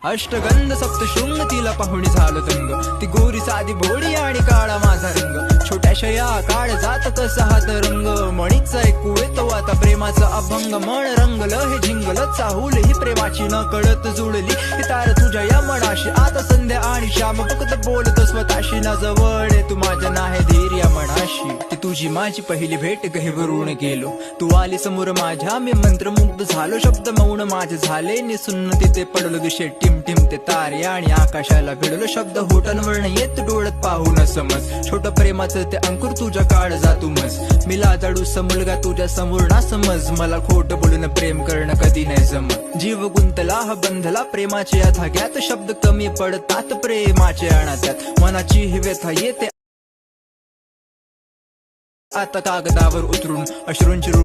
अष्टगंध सप्तशृंग तिला पाहुणी झालो दंग, ती गोरी साधी भोळी आणि काळा माझा रंग, छोट्याशा या काळ जात कसा हात रंग, मणीच ऐकू येतो आता प्रेमाचा अभंग, मन रंगलं हे झिंगलं चाहूल ही प्रेमाची न कळत जुळली ही तार तुझ्या या मनाशी, आता संध्या आणि श्याम फक्त बोलतो स्वतःशी, ना जवळ तू माझ्या नाही धीर या मनाशी, ती तुझी माझी पहिली भेट गहिवरून गेलो, तू आली समोर माझ्या मी मंत्रमुग्ध झालो, शब्द मौन माझे झाले निसुन्न, तिथे पडलो दिशे टिम टिम ते तारे आणि आकाशाला भिडलो, शब्द होटांवरनं येत डोळ्यात पाहून समज, छोट प्रेमाचं ते अंकुर तुझ्या काळ जातू मज, मी लाजाडूस मुलगा तुझ्या समोर ना समज, मला खोट बोलून प्रेम करणं कधी नाही जमत, जीव गुंतला हा बंधला प्रेमाच्या या धाग्यात, शब्द कमी पडतात प्रेमाचे अनाथ्यात, मनाची ही व्यथा येते आता कागदावर उतरून अश्रूंची